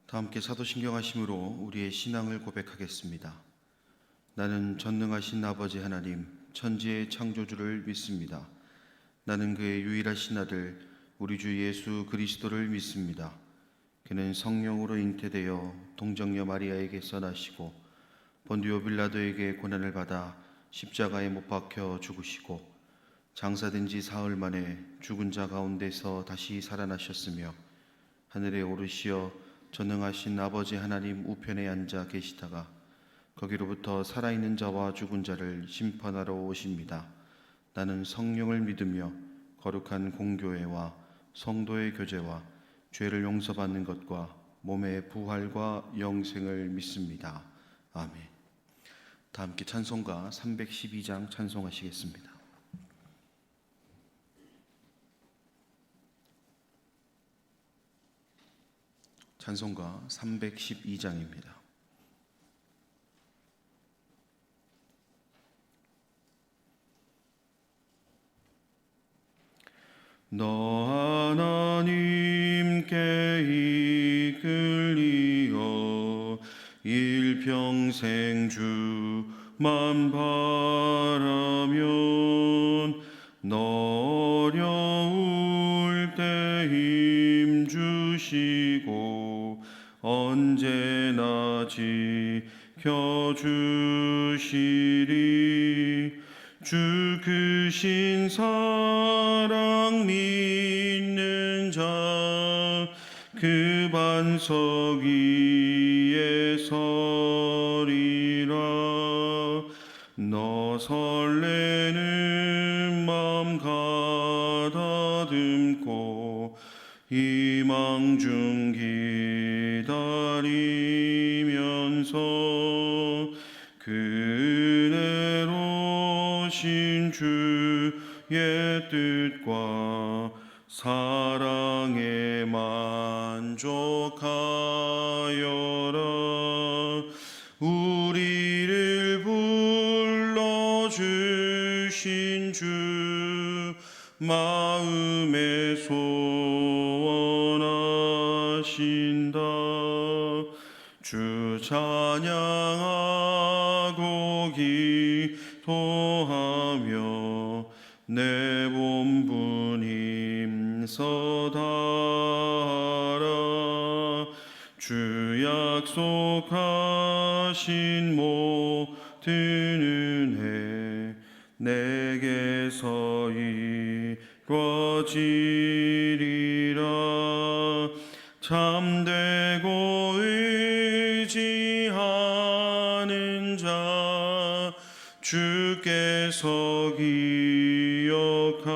다 함께 사도신경 하심으로 우리의 신앙을 고백하겠습니다. 나는 전능하신 아버지 하나님, 천지의 창조주를 믿습니다. 나는 그의 유일하신 아들, 우리 주 예수 그리스도를 믿습니다. 그는 성령으로 잉태되어 동정녀 마리아에게서 나시고 본디오 빌라도에게 고난을 받아 십자가에 못 박혀 죽으시고 장사된 지 사흘 만에 죽은 자 가운데서 다시 살아나셨으며 하늘에 오르시어 전능하신 아버지 하나님 우편에 앉아 계시다가 거기로부터 살아있는 자와 죽은 자를 심판하러 오십니다. 나는 성령을 믿으며 거룩한 공교회와 성도의 교제와 죄를 용서받는 것과 몸의 부활과 영생을 믿습니다. 아멘. 다 함께 찬송가 312장 찬송하시겠습니다. 찬송가 312장입니다. 너 하나님께 이끌리어 일평생 주만 바라면 너 어려울 때 힘 주시고 언제나 지켜주시리. 주 크신 사랑 믿는 자 그 반석 위에 서리라. 너 설레는 맘 가다듬고 희망 중 기다리면서 그네로신 주의 뜻과 사랑에 만족하여라. 우리를 불러주신 주 마음에 소원하신다. 주 찬양하고 기도하며 내 본분 힘써 다하라. 주 약속하신 모든 은혜 내게서 이루어지리라. 참되고 의지하는 자 주께서 기억하시리.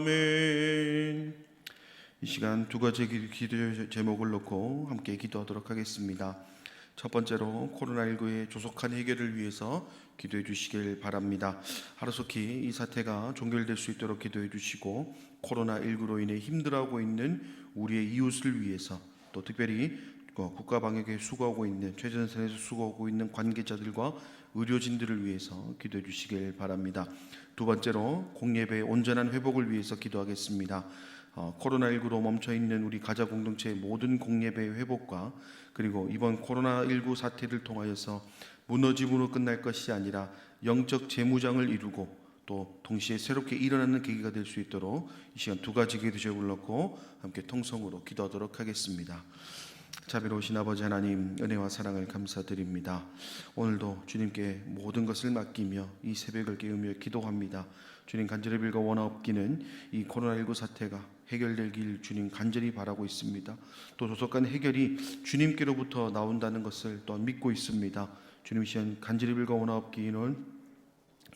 아멘. 이 시간 두 가지 기도 제목을 놓고 함께 기도하도록 하겠습니다. 첫 번째로 코로나19의 조속한 해결을 위해서 기도해 주시길 바랍니다. 하루속히 이 사태가 종결될 수 있도록 기도해 주시고, 코로나19로 인해 힘들어하고 있는 우리의 이웃을 위해서, 또 특별히 국가 방역에 수고하고 있는, 최전선에서 수고하고 있는 관계자들과 의료진들을 위해서 기도해 주시길 바랍니다. 두 번째로 공예배의 온전한 회복을 위해서 기도하겠습니다. 코로나19로 멈춰있는 우리 가자 공동체의 모든 공예배의 회복과, 그리고 이번 코로나19 사태를 통하여서 무너짐으로 끝날 것이 아니라 영적 재무장을 이루고 또 동시에 새롭게 일어나는 계기가 될 수 있도록 이 시간 두 가지 기도 제목을 놓고 함께 통성으로 기도하도록 하겠습니다. 자비로우신 아버지 하나님, 은혜와 사랑을 감사드립니다. 오늘도 주님께 모든 것을 맡기며 이 새벽을 깨우며 기도합니다. 주님, 간절히 빌고 원하옵기는 이 코로나19 사태가 해결되길 주님 간절히 바라고 있습니다. 또 조속한 해결이 주님께로부터 나온다는 것을 또한 믿고 있습니다. 주님, 시간 간절히 빌고 원하옵기는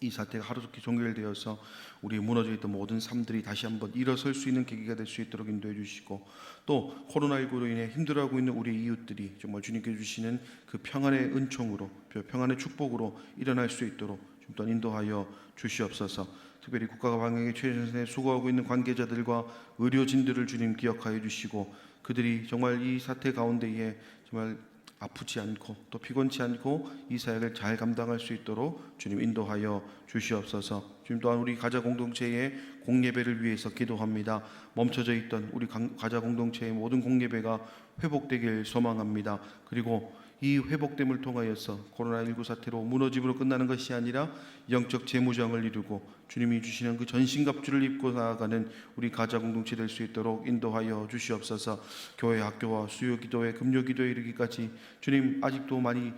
이 사태가 하루속히 종결되어서 우리 무너져 있던 모든 삶들이 다시 한번 일어설 수 있는 계기가 될 수 있도록 인도해 주시고, 또 코로나19로 인해 힘들어하고 있는 우리 이웃들이 정말 주님께 주시는 그 평안의 은총으로, 평안의 축복으로 일어날 수 있도록 좀 더 인도하여 주시옵소서. 특별히 국가 방역에 최전선에 수고하고 있는 관계자들과 의료진들을 주님 기억하여 주시고, 그들이 정말 이 사태 가운데에 정말 아프지 않고 또 피곤치 않고 이 사역을 잘 감당할 수 있도록 주님 인도하여 주시옵소서. 주님 또한 우리 가자 공동체의 공예배를 위해서 기도합니다. 멈춰져 있던 우리 가자 공동체의 모든 공예배가 회복되길 소망합니다. 그리고 이 회복됨을 통하여서 코로나19 사태로 무너짐으로 끝나는 것이 아니라 영적 재무장을 이루고 주님이 주시는 그 전신갑주를 입고 나아가는 우리 가자 공동체 될 수 있도록 인도하여 주시옵소서. 교회, 학교와 수요 기도회, 금요 기도에 이르기까지 주님 아직도 많이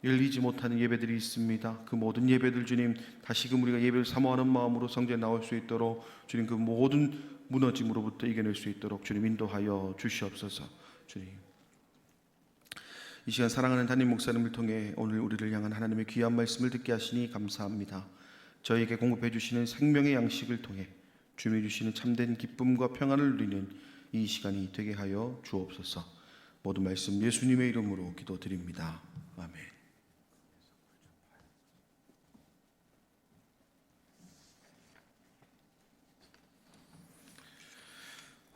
열리지 못하는 예배들이 있습니다. 그 모든 예배들 주님 다시금 우리가 예배를 사모하는 마음으로 성전에 나올 수 있도록 주님 그 모든 무너짐으로부터 이겨낼 수 있도록 주님 인도하여 주시옵소서. 주님 이 시간 사랑하는 담임 목사님을 통해 오늘 우리를 향한 하나님의 귀한 말씀을 듣게 하시니 감사합니다. 저에게 공급해 주시는 생명의 양식을 통해 주님이 주시는 참된 기쁨과 평안을 누리는 이 시간이 되게 하여 주옵소서. 모든 말씀 예수님의 이름으로 기도드립니다. 아멘.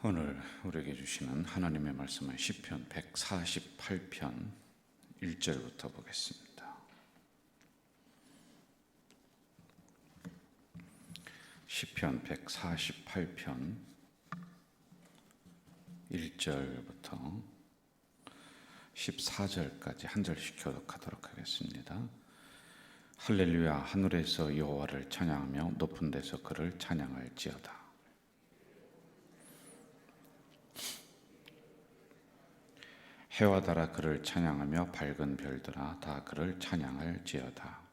오늘 우리에게 주시는 하나님의 말씀은 시편 148편 1절부터 보겠습니다. 시편 148편 1절부터 14절까지 한 절씩 교독하도록 하겠습니다. 할렐루야, 하늘에서 여호와를 찬양하며 높은 데서 그를 찬양할지어다. 해와 달아 그를 찬양하며 밝은 별들아 다 그를 찬양할지어다.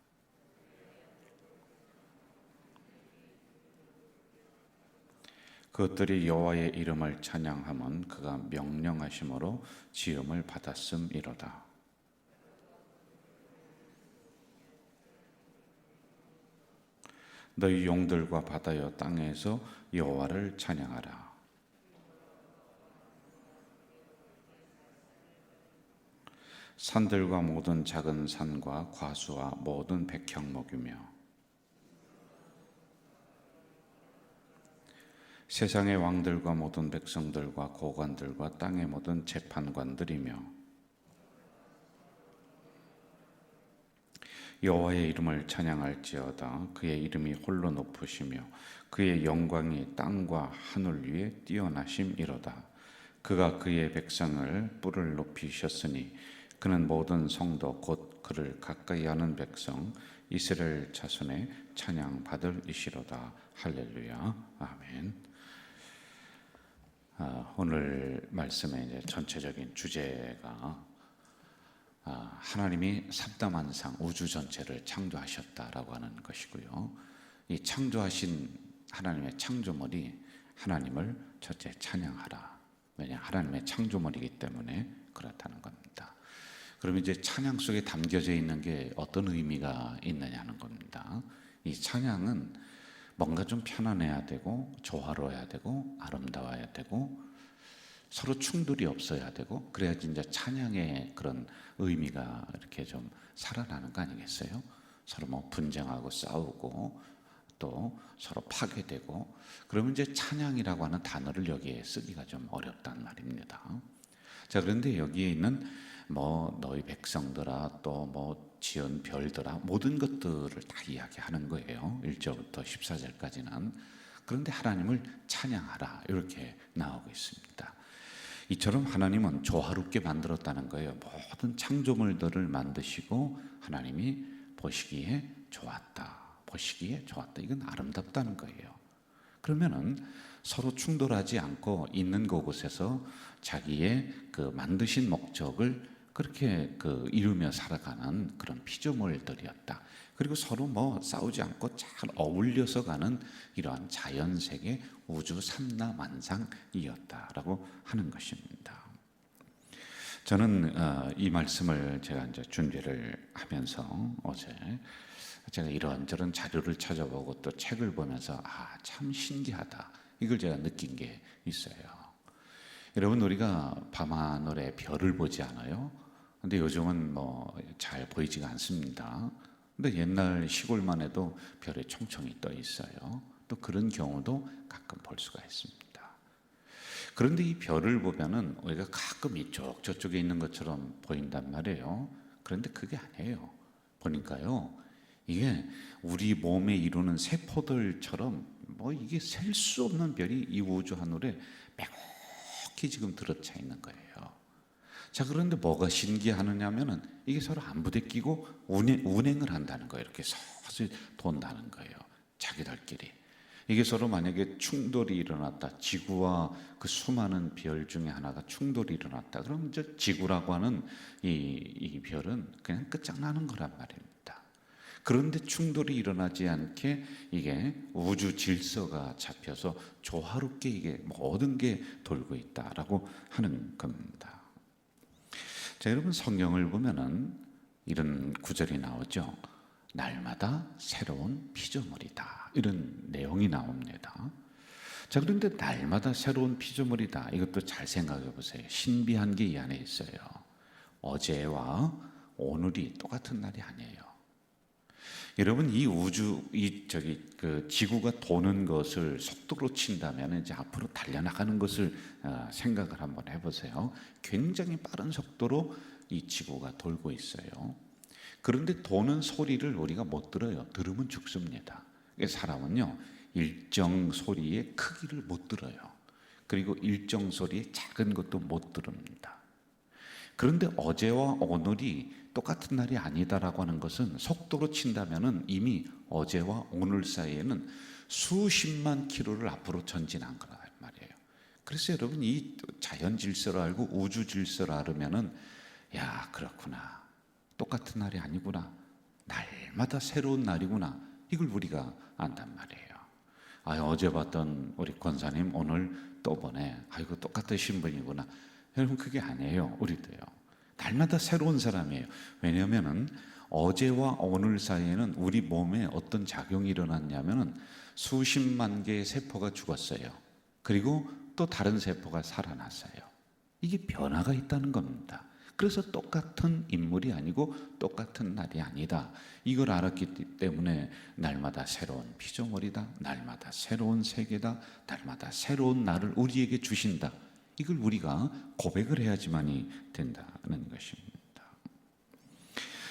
그것들이 여호와의 이름을 찬양함은 그가 명령하심으로 지음을 받았음이로다. 너희 용들과 바다여 땅에서 여호와를 찬양하라. 산들과 모든 작은 산과 과수와 모든 백향목이며 세상의 왕들과 모든 백성들과 고관들과 땅의 모든 재판관들이며 여호와의 이름을 찬양할지어다. 그의 이름이 홀로 높으시며 그의 영광이 땅과 하늘 위에 뛰어나심이로다. 그가 그의 백성을 뿔을 높이셨으니 그는 모든 성도 곧 그를 가까이 하는 백성 이스라엘 자손의 찬양 받을 이시로다. 할렐루야. 아멘. 오늘 말씀의 이제 전체적인 주제가 하나님이 삼다만상 우주 전체를 창조하셨다라고 하는 것이고요. 이 창조하신 하나님의 창조물이 하나님을 첫째 찬양하라. 왜냐, 하나님의 창조물이기 때문에 그렇다는 겁니다. 그럼 이제 찬양 속에 담겨져 있는 게 어떤 의미가 있느냐는 겁니다. 이 찬양은 뭔가 좀 편안해야 되고 조화로워야 되고 아름다워야 되고 서로 충돌이 없어야 되고 그래야지 이제 찬양의 그런 의미가 이렇게 좀 살아나는 거 아니겠어요? 서로 뭐 분쟁하고 싸우고 또 서로 파괴되고 그러면 이제 찬양이라고 하는 단어를 여기에 쓰기가 좀 어렵단 말입니다. 자, 그런데 여기에 있는 뭐 너희 백성들아 또 뭐 지은 별들아 모든 것들을 다 이야기하는 거예요. 1절부터 14절까지는. 그런데 하나님을 찬양하라 이렇게 나오고 있습니다. 이처럼 하나님은 조화롭게 만들었다는 거예요. 모든 창조물들을 만드시고 하나님이 보시기에 좋았다. 보시기에 좋았다. 이건 아름답다는 거예요. 그러면은 서로 충돌하지 않고 있는 그곳에서 자기의 그 만드신 목적을 그렇게 이루며 살아가는 그런 피조물들이었다. 그리고 서로 뭐 싸우지 않고 잘 어울려서 가는 이러한 자연세계 우주 삼라만상이었다라고 하는 것입니다. 저는 이 말씀을 제가 이제 준비를 하면서 어제 제가 이런저런 자료를 찾아보고 또 책을 보면서 참 신기하다. 이걸 제가 느낀 게 있어요. 여러분, 우리가 밤하늘에 별을 보지 않아요? 근데 요즘은 뭐 잘 보이지가 않습니다. 근데 옛날 시골만 해도 별이 총총이 떠 있어요. 또 그런 경우도 가끔 볼 수가 있습니다. 그런데 이 별을 보면은 우리가 가끔 이쪽 저쪽에 있는 것처럼 보인단 말이에요. 그런데 그게 아니에요. 보니까요, 이게 우리 몸에 이루는 세포들처럼 뭐 이게 셀 수 없는 별이 이 우주 하늘에 빼곡히 지금 들어차 있는 거예요. 자, 그런데 뭐가 신기하느냐면은 이게 서로 안 부대끼고 운행을 한다는 거예요. 이렇게 서서히 돈다는 거예요. 자기들끼리. 이게 서로 만약에 충돌이 일어났다, 지구와 그 수많은 별 중에 하나가 충돌이 일어났다, 그럼 이제 지구라고 하는 이 별은 그냥 끝장나는 거란 말입니다. 그런데 충돌이 일어나지 않게 이게 우주 질서가 잡혀서 조화롭게 이게 모든 게 돌고 있다라고 하는 겁니다. 자, 여러분, 성경을 보면은 이런 구절이 나오죠. 날마다 새로운 피조물이다, 이런 내용이 나옵니다. 자, 그런데 날마다 새로운 피조물이다, 이것도 잘 생각해 보세요. 신비한 게 이 안에 있어요. 어제와 오늘이 똑같은 날이 아니에요. 여러분, 이 우주, 그 지구가 도는 것을 속도로 친다면 이제 앞으로 달려나가는 것을 생각을 한번 해보세요. 굉장히 빠른 속도로 이 지구가 돌고 있어요. 그런데 도는 소리를 우리가 못 들어요. 들으면 죽습니다. 사람은요, 일정 소리의 크기를 못 들어요. 그리고 일정 소리의 작은 것도 못 들읍니다. 그런데 어제와 오늘이 똑같은 날이 아니다라고 하는 것은 속도로 친다면은 이미 어제와 오늘 사이에는 수십만 킬로를 앞으로 전진한 거란 말이에요. 그래서 여러분, 이 자연 질서를 알고 우주 질서를 알으면은, 야, 그렇구나, 똑같은 날이 아니구나, 날마다 새로운 날이구나, 이걸 우리가 안단 말이에요. 어제 봤던 우리 권사님 오늘 또 보네, 아이고 똑같으신 분이구나. 여러분, 그게 아니에요. 우리도요, 날마다 새로운 사람이에요. 왜냐하면 어제와 오늘 사이에는 우리 몸에 어떤 작용이 일어났냐면 수십만 개의 세포가 죽었어요. 그리고 또 다른 세포가 살아났어요. 이게 변화가 있다는 겁니다. 그래서 똑같은 인물이 아니고 똑같은 날이 아니다, 이걸 알았기 때문에 날마다 새로운 피조물이다, 날마다 새로운 세계다, 날마다 새로운 날을 우리에게 주신다, 이걸 우리가 고백을 해야지만이 된다는 것입니다.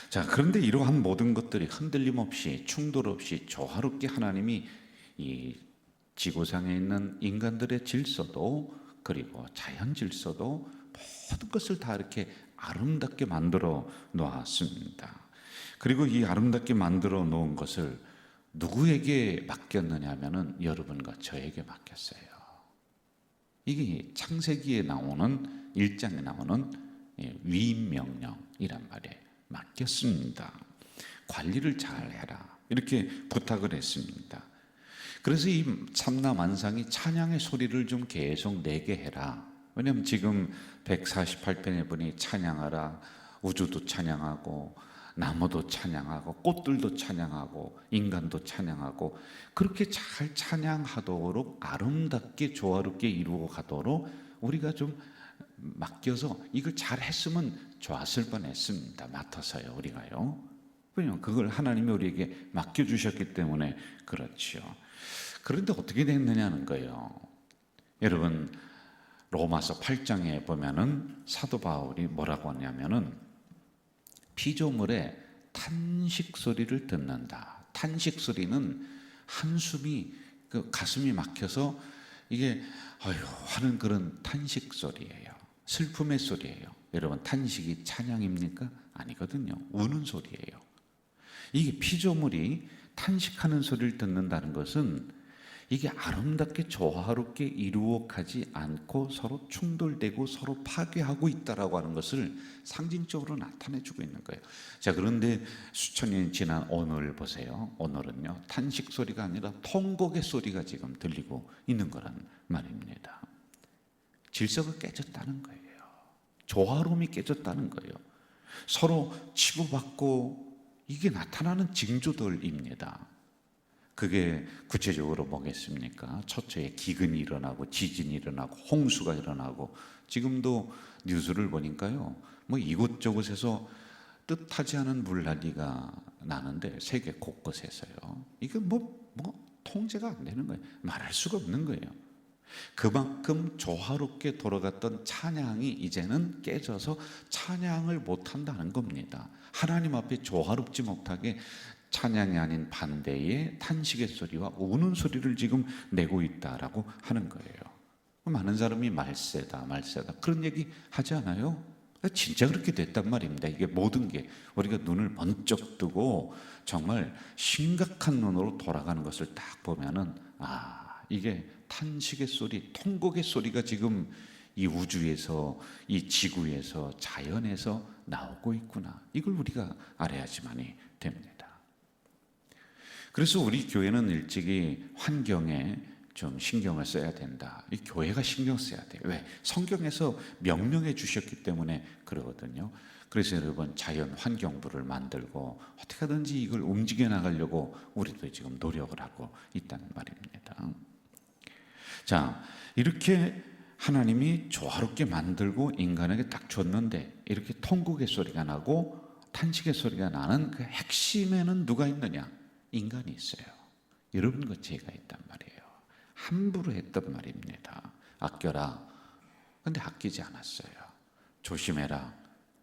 자, 그런데 이러한 모든 것들이 흔들림 없이 충돌 없이 조화롭게 하나님이 이 지구상에 있는 인간들의 질서도 그리고 자연 질서도 모든 것을 다 이렇게 아름답게 만들어 놓았습니다. 그리고 이 아름답게 만들어 놓은 것을 누구에게 맡겼느냐 하면은 여러분과 저에게 맡겼어요. 이게 창세기에 나오는 1장에 나오는 위임 명령이란 말에 맡겼습니다. 관리를 잘 해라, 이렇게 부탁을 했습니다. 그래서 이 삼라만상이 찬양의 소리를 좀 계속 내게 해라. 왜냐하면 지금 148편에 보니 찬양하라, 우주도 찬양하고 나무도 찬양하고 꽃들도 찬양하고 인간도 찬양하고, 그렇게 잘 찬양하도록 아름답게 조화롭게 이루어 가도록 우리가 좀 맡겨서 이걸 잘 했으면 좋았을 뻔했습니다. 맡아서요, 우리가요. 왜냐하면 그걸 하나님이 우리에게 맡겨주셨기 때문에 그렇죠. 그런데 어떻게 됐느냐는 거예요. 여러분, 로마서 8장에 보면은 사도 바울이 뭐라고 하냐면은 피조물의 탄식 소리를 듣는다. 탄식 소리는 한숨이 그 가슴이 막혀서 이게 아유 하는 그런 탄식 소리예요. 슬픔의 소리예요. 여러분, 탄식이 찬양입니까? 아니거든요. 우는 소리예요. 이게 피조물이 탄식하는 소리를 듣는다는 것은 이게 아름답게 조화롭게 이루어가지 않고 서로 충돌되고 서로 파괴하고 있다라고 하는 것을 상징적으로 나타내주고 있는 거예요. 자, 그런데 수천 년이 지난 오늘 보세요. 오늘은요, 탄식 소리가 아니라 통곡의 소리가 지금 들리고 있는 거란 말입니다. 질서가 깨졌다는 거예요. 조화로움이 깨졌다는 거예요. 서로 치고받고 이게 나타나는 징조들입니다. 그게 구체적으로 뭐겠습니까? 초처에 기근이 일어나고 지진이 일어나고 홍수가 일어나고, 지금도 뉴스를 보니까요, 뭐 이곳저곳에서 뜻하지 않은 물난리가 나는데 세계 곳곳에서요. 이게 뭐 통제가 안 되는 거예요. 말할 수가 없는 거예요. 그만큼 조화롭게 돌아갔던 찬양이 이제는 깨져서 찬양을 못한다는 겁니다. 하나님 앞에 조화롭지 못하게 찬양이 아닌 반대의 탄식의 소리와 우는 소리를 지금 내고 있다라고 하는 거예요. 많은 사람이 말세다 그런 얘기 하지 않아요? 진짜 그렇게 됐단 말입니다. 이게 모든 게 우리가 눈을 번쩍 뜨고 정말 심각한 눈으로 돌아가는 것을 딱 보면은 이게 탄식의 소리, 통곡의 소리가 지금 이 우주에서, 이 지구에서, 자연에서 나오고 있구나. 이걸 우리가 알아야지만이 됩니다. 그래서 우리 교회는 일찍이 환경에 좀 신경을 써야 된다. 이 교회가 신경 써야 돼요. 왜? 성경에서 명령해 주셨기 때문에 그러거든요. 그래서 여러분 자연 환경부를 만들고 어떻게 하든지 이걸 움직여 나가려고 우리도 지금 노력을 하고 있다는 말입니다. 자, 이렇게 하나님이 조화롭게 만들고 인간에게 딱 줬는데 이렇게 통곡의 소리가 나고 탄식의 소리가 나는 그 핵심에는 누가 있느냐? 인간이 있어요. 여러분과 제가 있단 말이에요. 함부로 했단 말입니다. 아껴라. 그런데 아끼지 않았어요. 조심해라.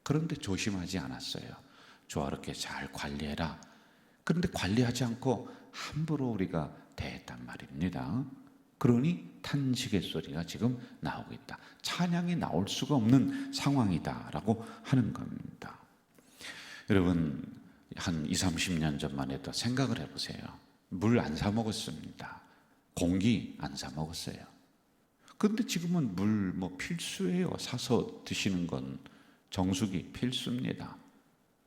그런데 조심하지 않았어요. 조화롭게 잘 관리해라. 그런데 관리하지 않고 함부로 우리가 대했단 말입니다. 그러니 탄식의 소리가 지금 나오고 있다. 찬양이 나올 수가 없는 상황이다라고 하는 겁니다. 여러분 한 20, 30년 전만 해도 생각을 해보세요. 물 안 사 먹었습니다. 공기 안 사 먹었어요. 그런데 지금은 물 뭐 필수예요. 사서 드시는 건 정수기 필수입니다.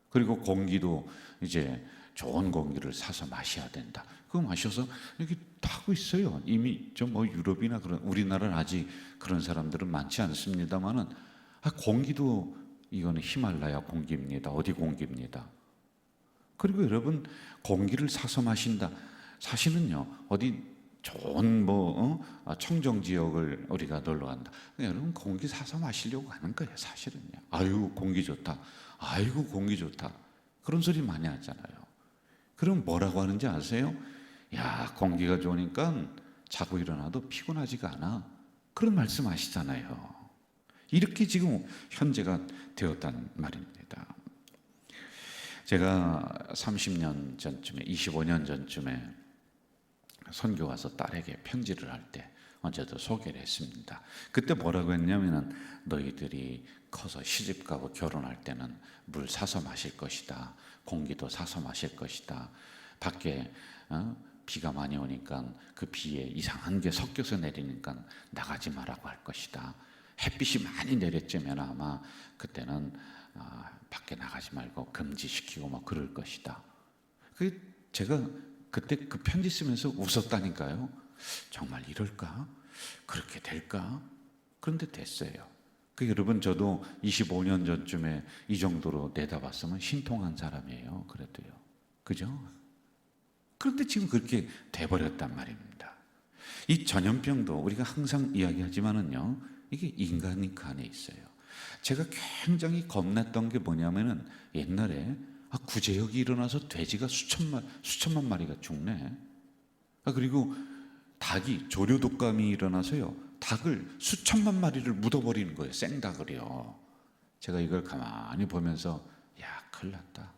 그리고 공기도 이제 좋은 공기를 사서 마셔야 된다. 그거 마셔서 이렇게 타고 있어요. 이미 좀 뭐 유럽이나 그런 우리나라는 아직 그런 사람들은 많지 않습니다만은 공기도 이거는 히말라야 공기입니다. 어디 공기입니다. 그리고 여러분 공기를 사서 마신다. 사실은요 어디 좋은 청정 지역을 우리가 놀러 간다. 여러분 공기 사서 마시려고 하는 거예요. 사실은요. 아이고 공기 좋다. 아이고 공기 좋다. 그런 소리 많이 하잖아요. 그럼 뭐라고 하는지 아세요? 야 공기가 좋으니까 자고 일어나도 피곤하지가 않아. 그런 말씀 하시잖아요. 이렇게 지금 현재가 되었단 말입니다. 제가 30년 전쯤에 25년 전쯤에 선교 와서 딸에게 편지를 할 때 언제도 소개를 했습니다. 그때 뭐라고 했냐면은 너희들이 커서 시집가고 결혼할 때는 물 사서 마실 것이다. 공기도 사서 마실 것이다. 밖에 비가 많이 오니까 그 비에 이상한 게 섞여서 내리니까 나가지 말라고 할 것이다. 햇빛이 많이 내렸자면 아마 그때는 밖에 나가지 말고 금지시키고 뭐 그럴 것이다. 제가 그때 그 편지 쓰면서 웃었다니까요. 정말 이럴까? 그렇게 될까? 그런데 됐어요. 여러분 저도 25년 전쯤에 이 정도로 내다봤으면 신통한 사람이에요. 그래도요. 그죠? 그런데 지금 그렇게 돼버렸단 말입니다. 이 전염병도 우리가 항상 이야기하지만은요. 이게 인간이 간에 있어요. 제가 굉장히 겁났던 게 뭐냐면은 옛날에 구제역이 일어나서 돼지가 수천만 마리가 죽네. 그리고 닭이 조류독감이 일어나서요. 닭을 수천만 마리를 묻어버리는 거예요. 생닭을요. 제가 이걸 가만히 보면서 야 큰일 났다.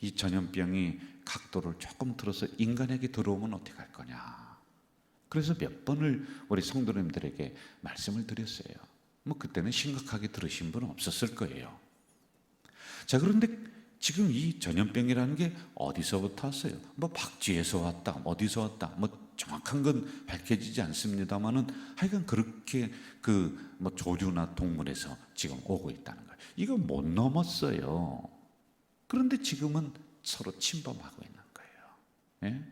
이 전염병이 각도를 조금 틀어서 인간에게 들어오면 어떻게 할 거냐. 그래서 몇 번을 우리 성도님들에게 말씀을 드렸어요. 뭐 그때는 심각하게 들으신 분은 없었을 거예요. 자 그런데 지금 이 전염병이라는 게 어디서부터 왔어요? 뭐 박쥐에서 왔다, 어디서 왔다, 뭐 정확한 건 밝혀지지 않습니다만은 하여간 그렇게 뭐 조류나 동물에서 지금 오고 있다는 거예요. 이거 못 넘었어요. 그런데 지금은 서로 침범하고 있는 거예요. 예?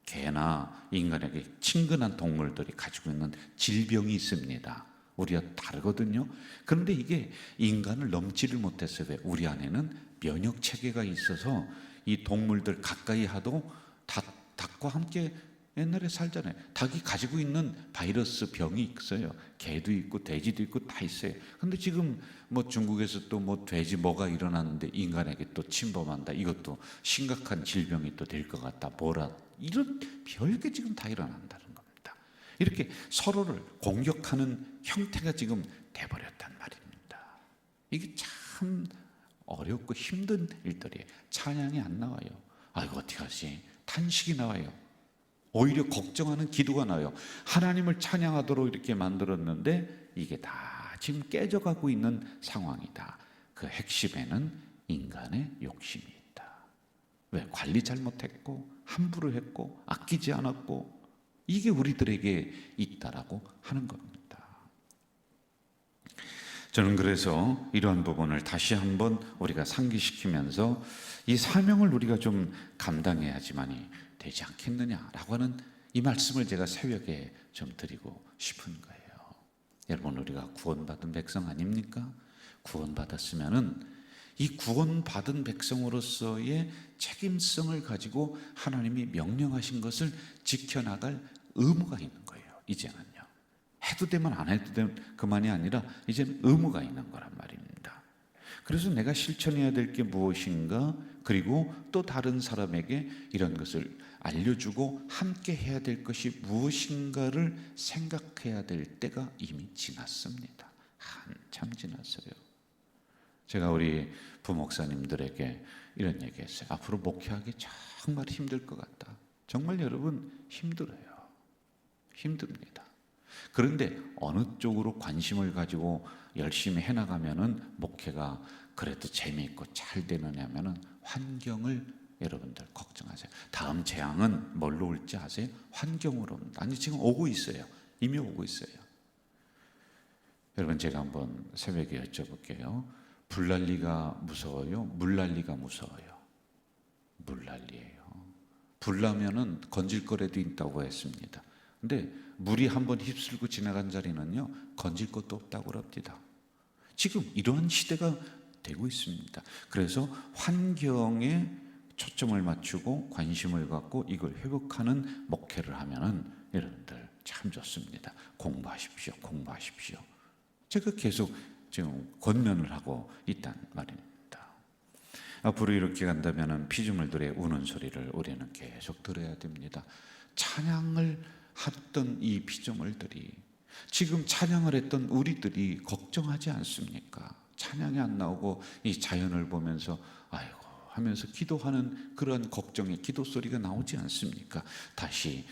개나 인간에게 친근한 동물들이 가지고 있는 질병이 있습니다. 우리가 다르거든요. 그런데 이게 인간을 넘지를 못했어요. 왜? 우리 안에는 면역 체계가 있어서 이 동물들 가까이 하도 닭과 함께 옛날에 살잖아요. 닭이 가지고 있는 바이러스 병이 있어요. 개도 있고 돼지도 있고 다 있어요. 근데 지금 뭐 중국에서 또 뭐 돼지 뭐가 일어났는데 인간에게 또 침범한다. 이것도 심각한 질병이 또 될 것 같다. 뭐라 이런 별게 지금 다 일어난다는 겁니다. 이렇게 서로를 공격하는 형태가 지금 돼버렸단 말입니다. 이게 참 어렵고 힘든 일들이에요. 찬양이 안 나와요. 이거 어떻게 하지? 탄식이 나와요. 오히려 걱정하는 기도가 나와요. 하나님을 찬양하도록 이렇게 만들었는데 이게 다 지금 깨져가고 있는 상황이다. 그 핵심에는 인간의 욕심이 있다. 왜? 관리 잘못했고 함부로 했고 아끼지 않았고, 이게 우리들에게 있다라고 하는 겁니다. 저는 그래서 이러한 부분을 다시 한번 우리가 상기시키면서 이 사명을 우리가 좀 감당해야지만이 되지 않겠느냐라고 하는 이 말씀을 제가 새벽에 좀 드리고 싶은 거예요. 여러분, 우리가 구원받은 백성 아닙니까? 구원받았으면은 이 구원받은 백성으로서의 책임성을 가지고 하나님이 명령하신 것을 지켜나갈 의무가 있는 거예요. 이제는요, 해도 되면 안 해도 되면 그만이 아니라 이제는 의무가 있는 거란 말입니다. 그래서 내가 실천해야 될 게 무엇인가, 그리고 또 다른 사람에게 이런 것을 알려주고 함께 해야 될 것이 무엇인가를 생각해야 될 때가 이미 지났습니다. 한참 지났어요. 제가 우리 부목사님들에게 이런 얘기했어요. 앞으로 목회하기 정말 힘들 것 같다. 정말 여러분 힘들어요. 힘듭니다. 그런데 어느 쪽으로 관심을 가지고 열심히 해나가면은 목회가 그래도 재미있고 잘 되느냐면은 환경을 여러분들 걱정하세요. 다음 재앙은 뭘로 올지 아세요? 환경으로 옵니다. 아니, 지금 오고 있어요. 이미 오고 있어요. 여러분, 제가 한번 새벽에 여쭤볼게요. 불난리가 무서워요? 물난리가 무서워요? 물난리예요. 불나면은 건질 거라도 있다고 했습니다. 근데 물이 한번 휩쓸고 지나간 자리는요, 건질 것도 없다고 합니다. 지금 이러한 시대가 되고 있습니다. 그래서 환경에 초점을 맞추고 관심을 갖고 이걸 회복하는 목회를 하면은 여러분들 참 좋습니다. 공부하십시오. 공부하십시오. 제가 계속 지금 권면을 하고 있단 말입니다. 앞으로 이렇게 간다면은 피조물들의 우는 소리를 우리는 계속 들어야 됩니다. 찬양을 했던 이 피조물들이, 지금 찬양을 했던 우리들이 걱정하지 않습니까? 찬양이 안 나오고 이 자연을 보면서 아이고 하면서 기도하는 그런 걱정의 기도 소리가 나오지 않습니까? 다시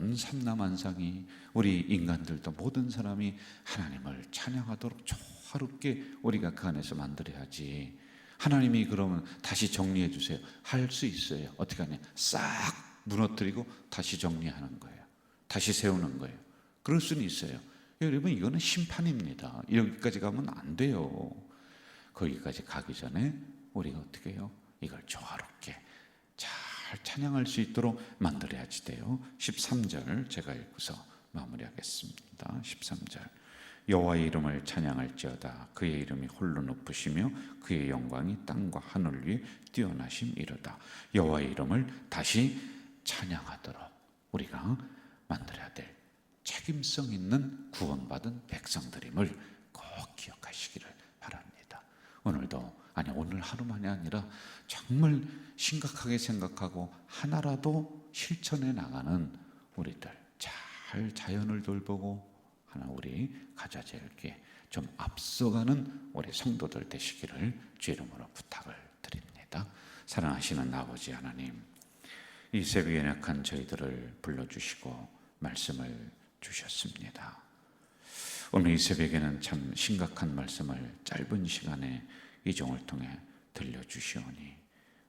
온 삼라만상이, 우리 인간들도 모든 사람이 하나님을 찬양하도록 조화롭게 우리가 그 안에서 만들어야지. 하나님이 그러면 다시 정리해 주세요. 할 수 있어요. 어떻게 하냐? 싹 무너뜨리고 다시 정리하는 거예요. 다시 세우는 거예요. 그럴 수는 있어요. 여러분, 이거는 심판입니다. 여기까지 가면 안 돼요. 거기까지 가기 전에 우리가 어떻게 해요? 이걸 조화롭게 잘 찬양할 수 있도록 만들어야지 돼요. 13절 제가 읽고서 마무리하겠습니다. 13절. 여호와의 이름을 찬양할지어다. 그의 이름이 홀로 높으시며 그의 영광이 땅과 하늘 위에 뛰어나심이로다. 여호와의 이름을 다시 찬양하도록 우리가 만들어야 될 책임성 있는 구원받은 백성들임을 꼭 기억하시기를 바랍니다. 오늘도, 아니 오늘 하루만이 아니라 정말 심각하게 생각하고 하나라도 실천해 나가는 우리들, 잘 자연을 돌보고 하나 우리 가자제에게 좀 앞서가는 우리 성도들 되시기를 주 이름으로 부탁을 드립니다. 사랑하시는 아버지 하나님, 이 새벽에 연약한 저희들을 불러주시고 말씀을 주셨습니다. 오늘 이 새벽에는 참 심각한 말씀을 짧은 시간에 이 종을 통해 들려주시오니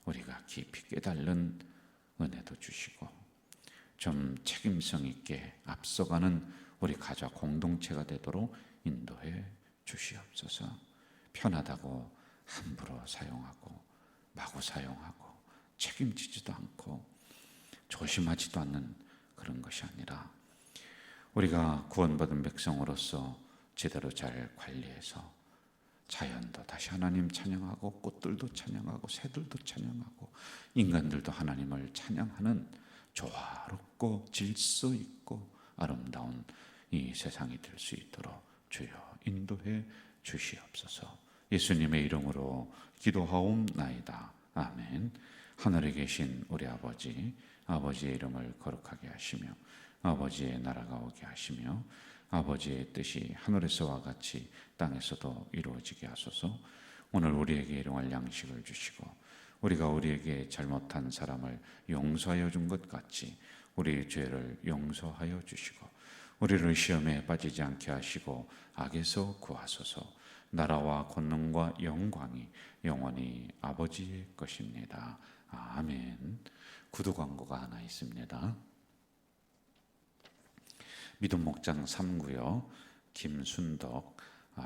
우리가 깊이 깨달는 은혜도 주시고 좀 책임성 있게 앞서가는 우리 가족 공동체가 되도록 인도해 주시옵소서. 편하다고 함부로 사용하고 마구 사용하고 책임지지도 않고 조심하지도 않는 그런 것이 아니라 우리가 구원받은 백성으로서 제대로 잘 관리해서 자연도 다시 하나님 찬양하고 꽃들도 찬양하고 새들도 찬양하고 인간들도 하나님을 찬양하는 조화롭고 질서 있고 아름다운 이 세상이 될 수 있도록 주여 인도해 주시옵소서. 예수님의 이름으로 기도하옵나이다. 아멘. 하늘에 계신 우리 아버지, 아버지의 이름을 거룩하게 하시며 아버지의 나라가 오게 하시며 아버지의 뜻이 하늘에서와 같이 땅에서도 이루어지게 하소서. 오늘 우리에게 일용할 양식을 주시고 우리가 우리에게 잘못한 사람을 용서하여 준 것 같이 우리의 죄를 용서하여 주시고 우리를 시험에 빠지지 않게 하시고 악에서 구하소서. 나라와 권능과 영광이 영원히 아버지의 것입니다. 아멘. 구두 광고가 하나 있습니다. 믿음 목장 3구요. 김순덕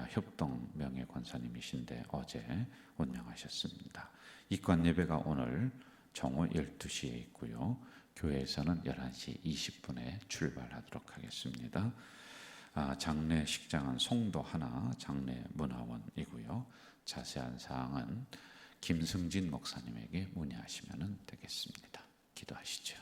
협동 명예 권사님이신데 어제 운영하셨습니다. 입관 예배가 오늘 정오 12시에 있고요. 교회에서는 11시 20분에 출발하도록 하겠습니다. 장례 식장은 송도 하나 장례 문화원이고요. 자세한 사항은 김승진 목사님에게 문의하시면 되겠습니다. 기도하시죠.